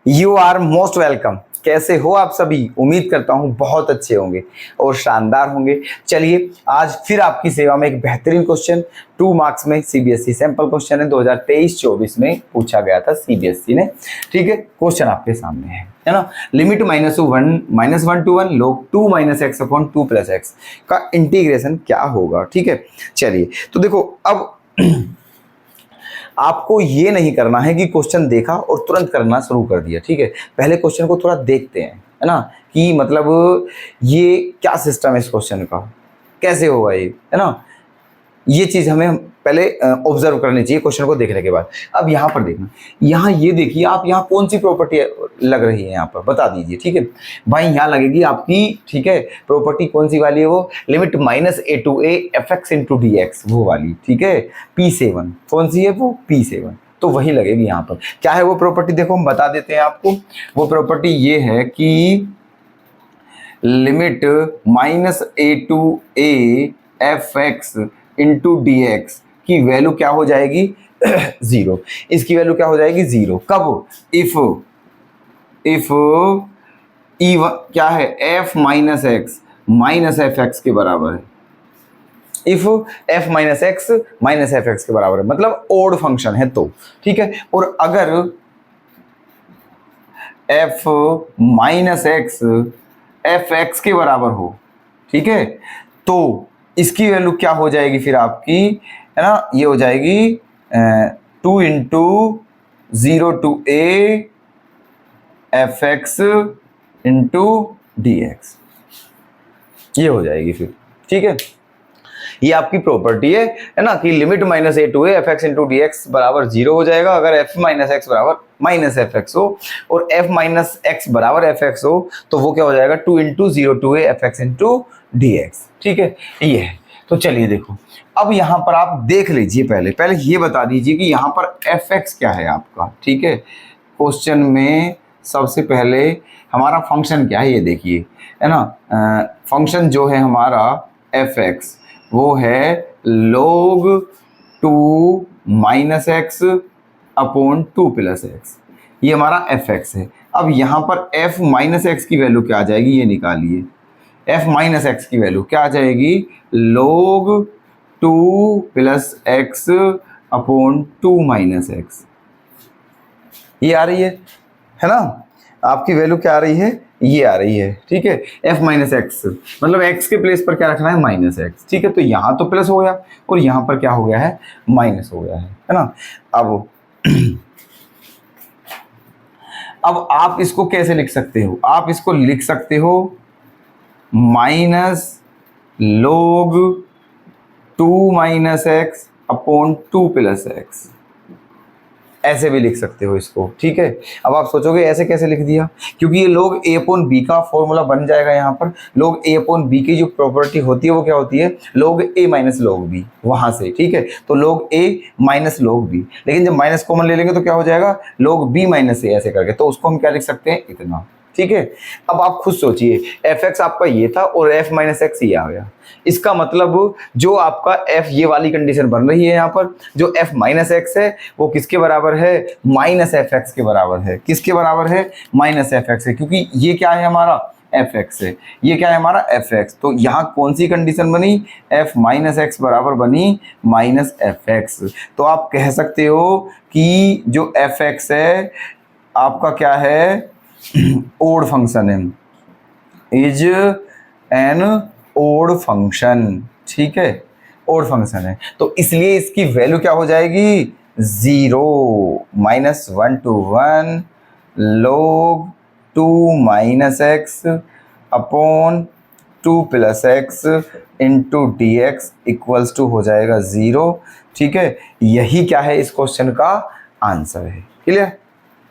You are most welcome. कैसे हो आप सभी? उम्मीद करता हूं बहुत अच्छे होंगे और शानदार होंगे। चलिए आज फिर आपकी सेवा में एक बेहतरीन क्वेश्चन 2 मार्क्स में सीबीएसई सैंपल क्वेश्चन है, 2023-24 में पूछा गया था सीबीएसई ने। ठीक है, क्वेश्चन आपके सामने है ना। Limit -1 to 1 log 2 - x upon 2 + x का इंटीग्रेशन क्या होगा। ठीक है, चलिए तो देखो अब आपको ये नहीं करना है कि क्वेश्चन देखा और तुरंत करना शुरू कर दिया। ठीक है, पहले क्वेश्चन को थोड़ा देखते हैं, है ना, कि मतलब ये क्या सिस्टम है इस क्वेश्चन का, कैसे होगा ये, है ना। ये चीज हमें पहले ऑब्जर्व करनी चाहिए क्वेश्चन को देखने के बाद। अब यहाँ पर देखना, यहाँ ये देखिए आप, यहाँ कौन सी प्रॉपर्टी लग रही है, यहाँ पर बता दीजिए। ठीक है भाई, यहाँ लगेगी आपकी, ठीक है, प्रॉपर्टी कौन सी वाली है वो, limit -a to a fx into dx, वो वाली। ठीक है, P7 कौन सी है वो, P7, तो वही लगेगी यहाँ पर। क्या है वो प्रॉपर्टी, देखो हम बता देते हैं आपको। वो प्रॉपर्टी ये है कि limit -a to a fx into dx की वैल्यू क्या हो जाएगी 0। इसकी वैल्यू क्या हो जाएगी 0। कब? इफ e क्या है, f - x - fx के बराबर है। इफ f - x - fx के बराबर है, मतलब ओड फंक्शन है तो। ठीक है, और अगर f - x fx के बराबर हो, ठीक है, तो इसकी वैल्यू क्या हो जाएगी फिर आपकी, है ना, ये हो जाएगी 2 × 0 to a fx into dx, ये हो जाएगी फिर। ठीक है, ये आपकी प्रॉपर्टी है ना, कि limit -a to a fx into dx बराबर 0 हो जाएगा अगर f - x बराबर -fx हो, और f - x बराबर fx हो, तो वो क्या हो जाएगा 2 × 0 to a fx into dx। ठीक है, ये है। तो चलिए देखो, अब यहाँ पर आप देख लीजिए, पहले ये बता दीजिए कि यहाँ पर fx क्या है आपका। ठीक है, क्वेश्चन में सबसे पहले हमारा फंक्शन क्या है ये देखिए, है ना। फंक्शन जो है हमारा fx वो है log 2 - x अपॉन 2 + x, ये हमारा fx है। अब यहाँ पर f - x की वैल्यू क्या आ जाएगी, ये निकालिए। f - x की वैल्यू क्या आ जाएगी, log 2 + x अपॉन 2 - x, ये आ रही है ना। आपकी वैल्यू क्या आ रही है, ये आ रही है। ठीक है, f - x मतलब x के प्लेस पर क्या रखना है, -x। ठीक है, तो यहाँ तो प्लस हो गया और यहाँ पर क्या हो गया है, माइनस हो गया है ना। अब आप इसको कैसे लिख सकते हो, आप इसको लिख सकते हो -log 2 - x अपॉन 2 + x, ऐसे भी लिख सकते हो इसको। ठीक है, अब आप सोचोगे ऐसे कैसे लिख दिया, क्योंकि ये log a अपॉन b का फॉर्मूला बन जाएगा। यहाँ पर log a अपॉन b की जो प्रॉपर्टी होती है वो क्या होती है, log a - log b, वहां से। ठीक है, तो log a - log b, लेकिन जब माइनस कॉमन ले लेंगे तो क्या हो जाएगा, log b - a, ऐसे करके, तो उसको हम क्या लिख सकते हैं, इतना। ठीक है, अब आप खुद सोचिए, fx आपका ये था और f - x ये आ गया। इसका मतलब जो आपका f, ये वाली कंडीशन बन रही है यहाँ पर, जो f - x है वो किसके बराबर है, -fx के बराबर है। किसके बराबर है, -fx है, क्योंकि ये क्या है हमारा, fx है, ये क्या है हमारा fx। तो यहाँ कौन सी कंडीशन बनी, f - x बराबर बनी -fx। तो आप कह सकते हो कि जो fx है आपका क्या है, ओड फंक्शन है, इज एन ओड फंक्शन। ठीक है, ओड फंक्शन है, तो इसलिए इसकी वैल्यू क्या हो जाएगी, 0 -1 to 1 log 2 - x upon 2 + x into dx equals to हो जाएगा 0। ठीक है, यही क्या है इस क्वेश्चन का आंसर है। क्लियर?